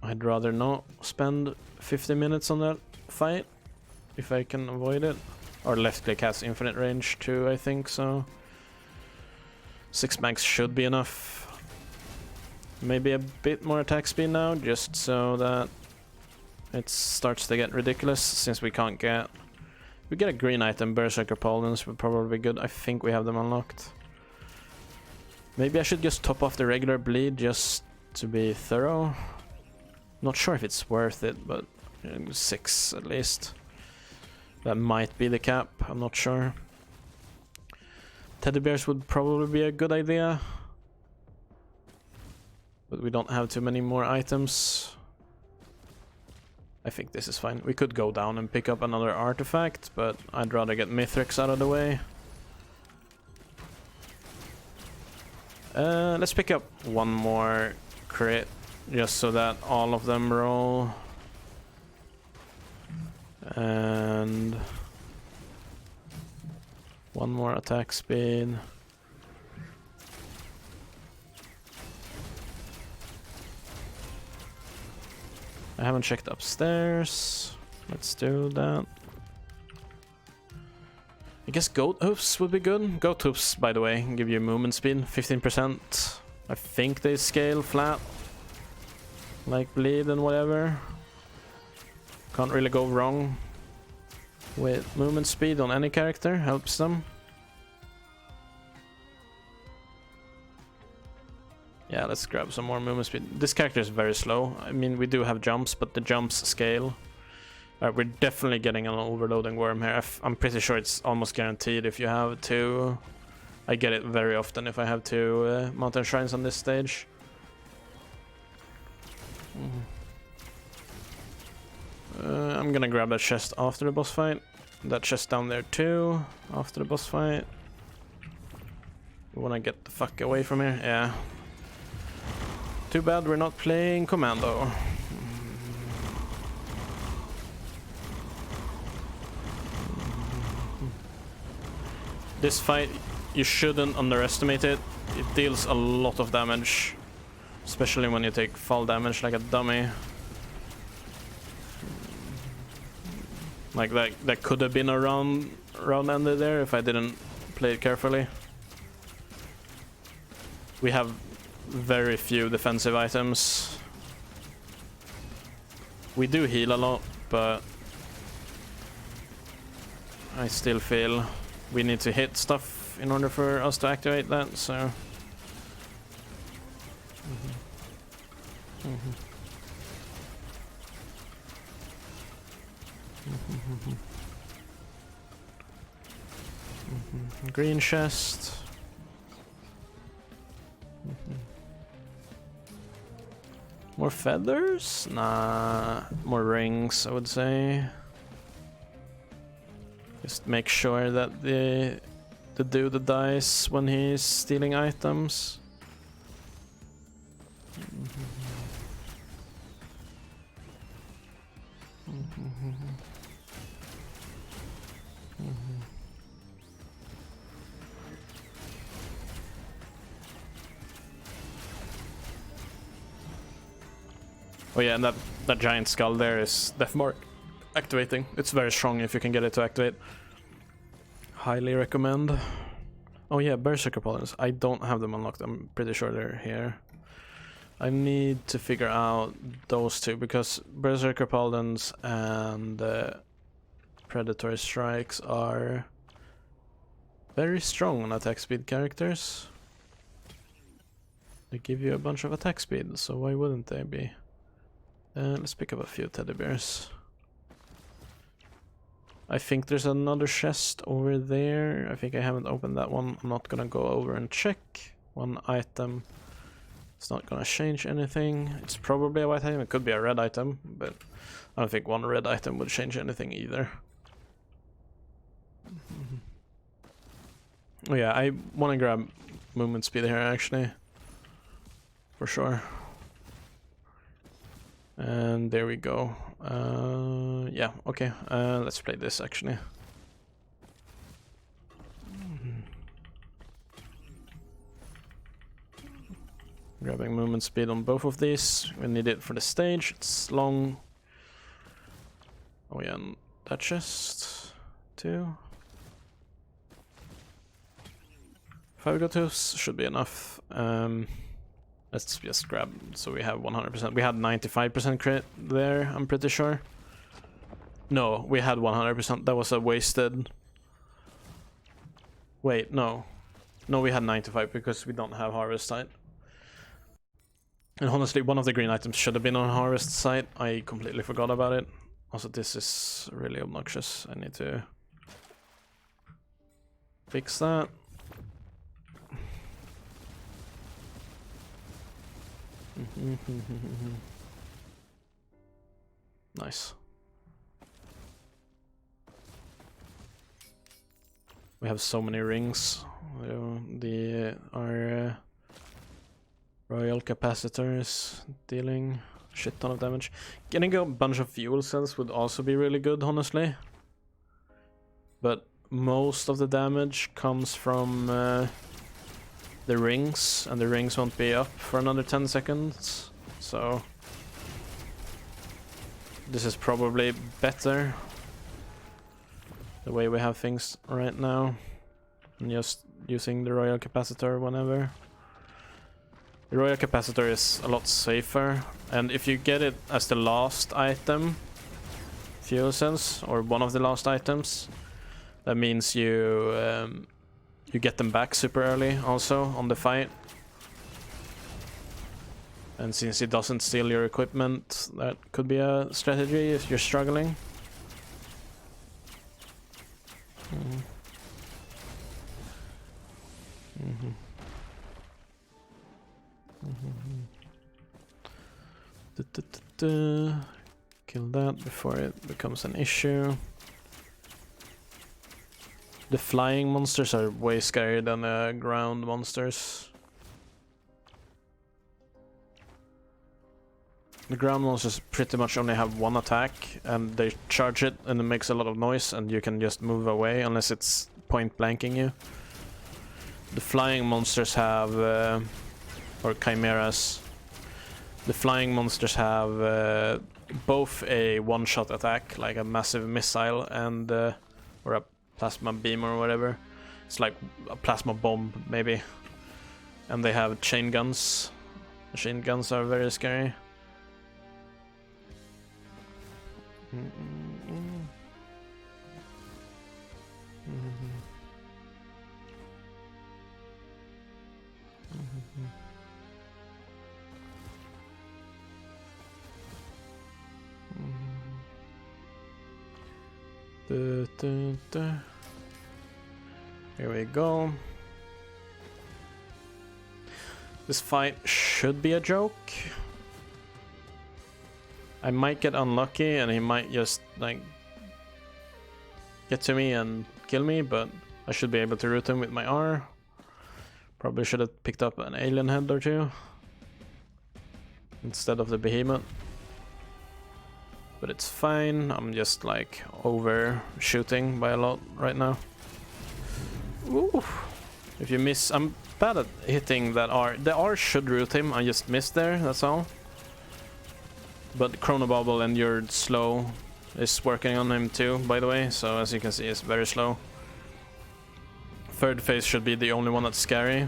[SPEAKER 1] I'd rather not spend 50 minutes on that fight if I can avoid it. Or left click has infinite range too, I think, so 6 mags should be enough. Maybe a bit more attack speed now, just so that it starts to get ridiculous, since we can't get... We get a green item, Berserker Pollens would probably be good. I think we have them unlocked. Maybe I should just top off the regular bleed just to be thorough. Not sure if it's worth it, but 6 at least. That might be the cap, I'm not sure. Teddy bears would probably be a good idea. But we don't have too many more items. I think this is fine. We could go down and pick up another artifact, but I'd rather get Mithrix out of the way. Let's pick up one more crit, just so that all of them roll. And 1 more attack speed. I haven't checked upstairs. Let's do that. I guess goat hoofs would be good. Goat hoofs, by the way, give you movement speed, 15%. I think they scale flat, like bleed and whatever. Can't really go wrong with movement speed on any character, helps them. Yeah, let's grab some more movement speed. This character is very slow. I mean, we do have jumps, but the jumps scale. We're definitely getting an overloading worm here. I'm pretty sure it's almost guaranteed if you have 2. I get it very often if I have 2 mountain shrines on this stage. I'm gonna grab that chest after the boss fight. That chest down there too, after the boss fight. We wanna get the fuck away from here, yeah. Too bad we're not playing Commando. This fight, you shouldn't underestimate it. It deals a lot of damage, especially when you take fall damage like a dummy. Like that could have been a round ender there if I didn't play it carefully. We have very few defensive items. We do heal a lot, but I still feel we need to hit stuff in order for us to activate that, so... Green chest. More feathers? Nah, more rings, I would say. Just make sure that the dude dies when he's stealing items. Oh yeah, and that giant skull there is Death Mark activating. It's very strong if you can get it to activate. Highly recommend. Oh yeah, Berserker Paladins. I don't have them unlocked. I'm pretty sure they're here. I need to figure out those two because Berserker Paladins and Predatory Strikes are very strong on attack speed characters. They give you a bunch of attack speed, so why wouldn't they be? Let's pick up a few teddy bears. I think there's another chest over there. I think I haven't opened that one. I'm not gonna go over and check. One item. It's not gonna change anything. It's probably a white item. It could be a red item, but I don't think one red item would change anything either. Oh yeah, I want to grab movement speed here actually. For sure. And there we go. Yeah, okay. Let's play this actually. Grabbing movement speed on both of these. We need it for the stage. It's long. Oh yeah, and that chest too. 5 go-tos should be enough. Let's just grab, so we have 100%. We had 95% crit there, I'm pretty sure. No, we had 100%. That was a wasted... Wait, no. No, we had 95 because we don't have Harvest Site. And honestly, one of the green items should have been on Harvest Site. I completely forgot about it. Also, this is really obnoxious. I need to fix that. Nice. We have so many rings. Our royal capacitor is dealing a shit ton of damage. Getting a bunch of fuel cells would also be really good, honestly. But most of the damage comes from the rings, and the rings won't be up for another 10 seconds, so this is probably better the way we have things right now, and just using the Royal Capacitor whenever. The Royal Capacitor is a lot safer, and if you get it as the last item, fuel cells, or one of the last items, that means you get them back super early also on the fight. And since it doesn't steal your equipment, that could be a strategy if you're struggling. Kill that before it becomes an issue. The flying monsters are way scarier than the ground monsters. The ground monsters pretty much only have one attack, and they charge it and it makes a lot of noise, and you can just move away unless it's point blanking you. The flying monsters have, or chimeras, the flying monsters have both a one-shot attack, like a massive missile, and or a plasma beam or whatever. It's like a plasma bomb, maybe. And they have chain guns. Machine guns are very scary. Here we go. This fight should be a joke. I might get unlucky and he might just like get to me and kill me, but I should be able to root him with my R. Probably should have picked up an alien head or two instead of the behemoth. But it's fine, I'm just like overshooting by a lot right now. Ooh. If you miss, I'm bad at hitting that R. The R should root him, I just missed there, that's all. But Chrono Bubble and your slow is working on him too, by the way, so as you can see, it's very slow. Third phase should be the only one that's scary.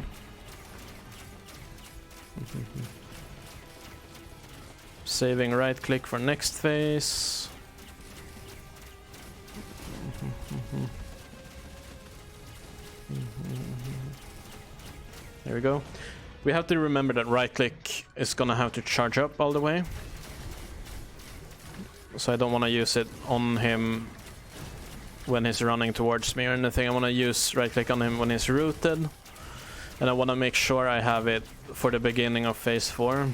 [SPEAKER 1] Saving right click for next phase. There we go. We have to remember that right click is gonna have to charge up all the way. So I don't want to use it on him when he's running towards me or anything. I want to use right click on him when he's rooted. And I want to make sure I have it for the beginning of phase 4.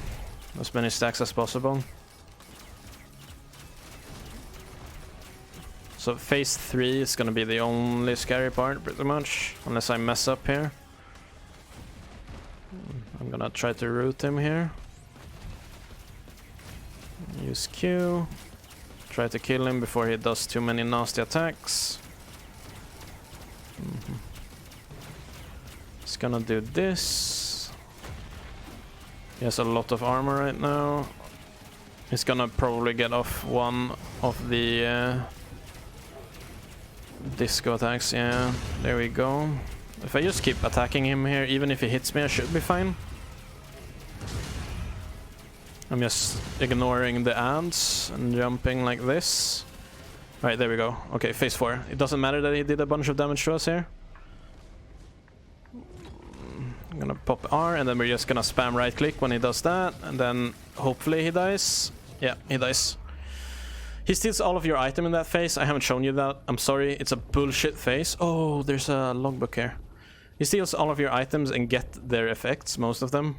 [SPEAKER 1] As many stacks as possible. So phase 3 is gonna be the only scary part, pretty much, unless I mess up here. I'm gonna try to root him here. Use Q. Try to kill him before he does too many nasty attacks. He's gonna do this. He has a lot of armor right now. He's gonna probably get off one of the disco attacks. Yeah, there we go. If I just keep attacking him here, even if he hits me, I should be fine. I'm just ignoring the ants and jumping like this. Right, there we go. Okay, phase 4. It doesn't matter that he did a bunch of damage to us here. I'm gonna pop R, and then we're just gonna spam right click when he does that, and then hopefully he dies. Yeah, he dies. He steals all of your item in that phase. I haven't shown you that. I'm sorry, it's a bullshit phase. Oh, there's a logbook here. He steals all of your items and get their effects, most of them.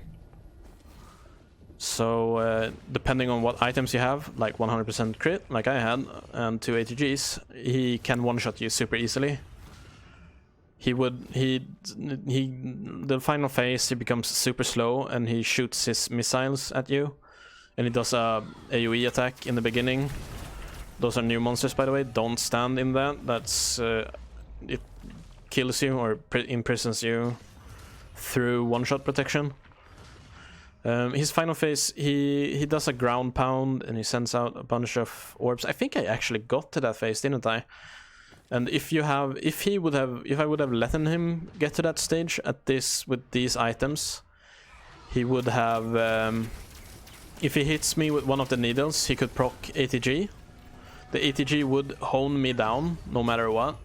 [SPEAKER 1] So, depending on what items you have, like 100% crit, like I had, and 2 ATGs, he can one-shot you super easily. The final phase, he becomes super slow and he shoots his missiles at you. And he does a AoE attack in the beginning. Those are new monsters, by the way. Don't stand in that. That's it kills you or imprisons you through one-shot protection. His final phase, he does a ground pound and he sends out a bunch of orbs. I think I actually got to that phase, didn't I? And if I would have let him get to that stage with these items, he would have. If he hits me with one of the needles, he could proc ATG. The ATG would hone me down no matter what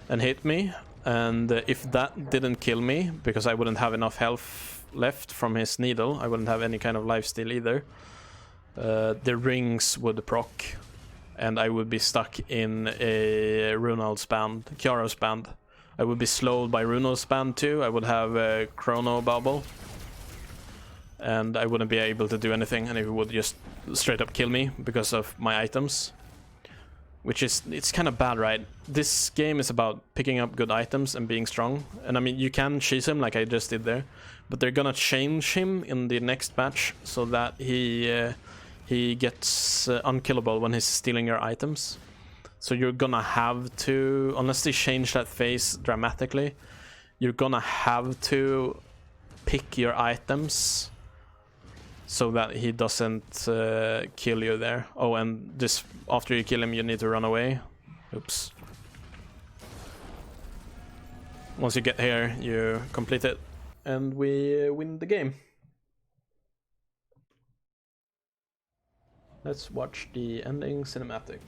[SPEAKER 1] and hit me. And if that didn't kill me, because I wouldn't have enough health left from his needle, I wouldn't have any kind of lifesteal either, the rings would proc, and I would be stuck in a Runald's band, Kiara's band. I would be slowed by Runo's band too. I would have a Chrono Bubble, and I wouldn't be able to do anything, and it would just straight up kill me because of my items. Which is, it's kind of bad, right? This game is about picking up good items and being strong. And I mean, you can cheese him like I just did there, but they're gonna change him in the next batch so that he gets unkillable when he's stealing your items. So you're gonna have to, unless they change that phase dramatically, you're gonna have to pick your items so that he doesn't kill you there. Oh, and this, after you kill him, you need to run away. Oops. Once you get here, you complete it, and we win the game. Let's watch the ending cinematic.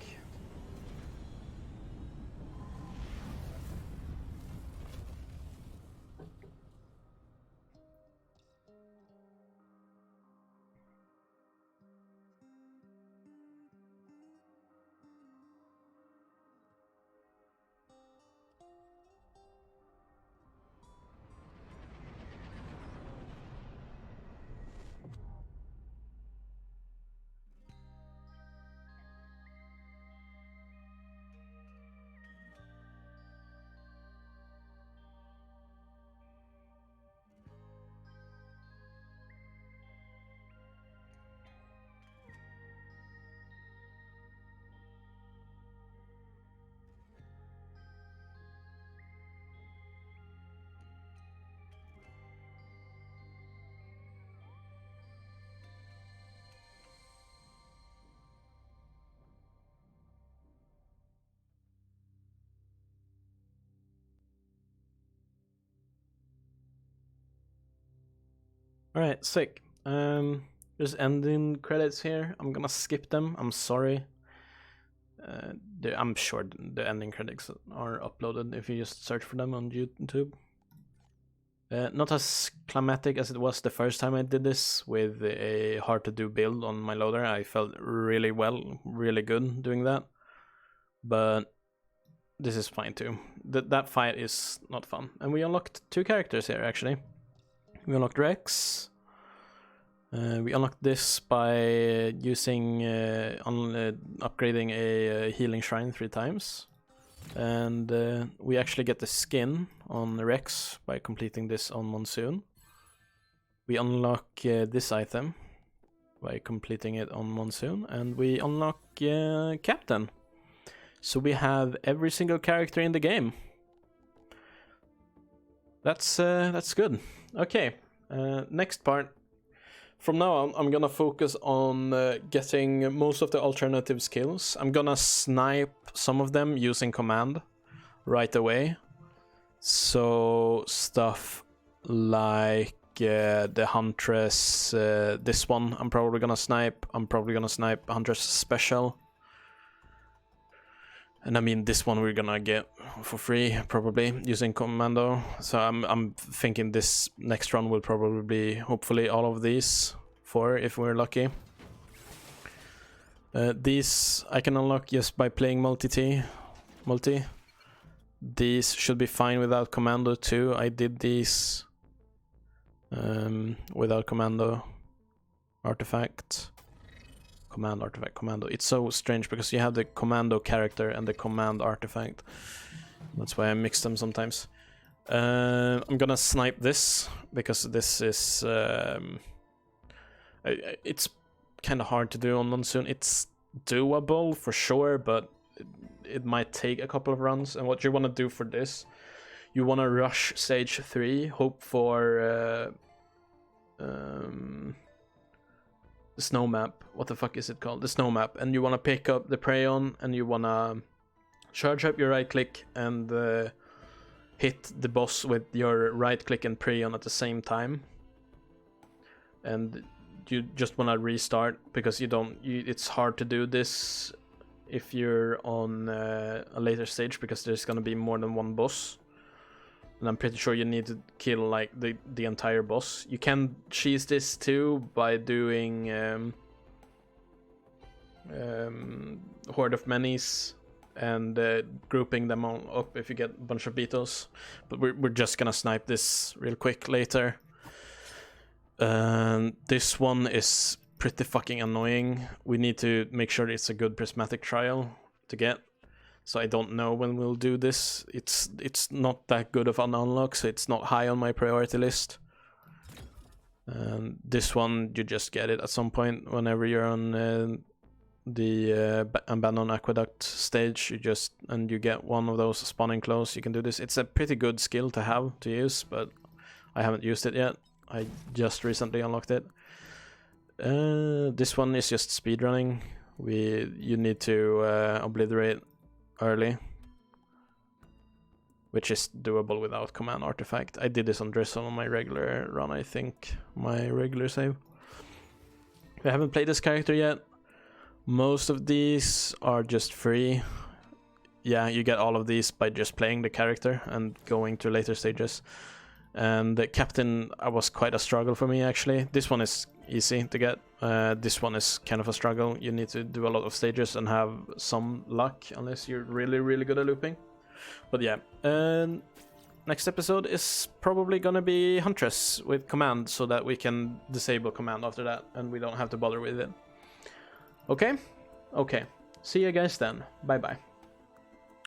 [SPEAKER 1] Alright, sick. There's ending credits here. I'm gonna skip them. I'm sorry. I'm sure the ending credits are uploaded if you just search for them on YouTube. Not as climatic as it was the first time I did this with a hard to do build on my loader. I felt really good doing that. But this is fine too. That fight is not fun. And we unlocked 2 characters here actually. We unlocked Rex. We unlocked this by using upgrading a healing shrine 3 times. And we actually get the skin on Rex by completing this on Monsoon. We unlock this item by completing it on Monsoon. And we unlock Captain. So we have every single character in the game. That's good. Okay, next part. From now on, I'm gonna focus on getting most of the alternative skills. I'm gonna snipe some of them using command right away. So stuff like the Huntress, this one I'm probably gonna snipe. I'm probably gonna snipe Huntress Special. And I mean, this one we're gonna get for free, probably, using Commando. So I'm thinking this next run will probably be, hopefully, all of these 4, if we're lucky. These I can unlock just by playing multi. These should be fine without Commando too. I did these without Commando artifact. Command artifact, commando. It's so strange because you have the commando character and the command artifact. That's why I mix them sometimes. I'm gonna snipe this because this is it's kind of hard to do on Monsoon. It's doable for sure, but it might take a couple of runs. And what you want to do for this, you want to rush stage 3, hope for the snow map. What the fuck is it called? The snow map. And you want to pick up the Prayon, and you want to charge up your right click and hit the boss with your right click and Prayon at the same time. And you just want to restart, because it's hard to do this if you're on a later stage, because there's gonna be more than one boss. And I'm pretty sure you need to kill like the entire boss. You can cheese this too by doing Horde of Many's and grouping them all up if you get a bunch of beetles. But we're just gonna snipe this real quick later. This one is pretty fucking annoying. We need to make sure it's a good prismatic trial to get. So I don't know when we'll do this. It's not that good of an unlock, so it's not high on my priority list. This one, you just get it at some point whenever you're on the Abandoned Aqueduct stage. You get one of those spawning close. You can do this. It's a pretty good skill to have to use, but I haven't used it yet. I just recently unlocked it. This one is just speedrunning. You need to obliterate early, which is doable without command artifact. I did this on Drizzle on my regular run, I think. My regular save. I haven't played this character yet. Most of these are just free. Yeah, you get all of these by just playing the character and going to later stages. And the Captain was quite a struggle for me, actually. This one is easy to get. This one is kind of a struggle. You need to do a lot of stages and have some luck, unless you're really, really good at looping. But yeah, next episode is probably gonna be Huntress with command, so that we can disable command after that, and we don't have to bother with it. Okay? Okay. See you guys then. Bye-bye.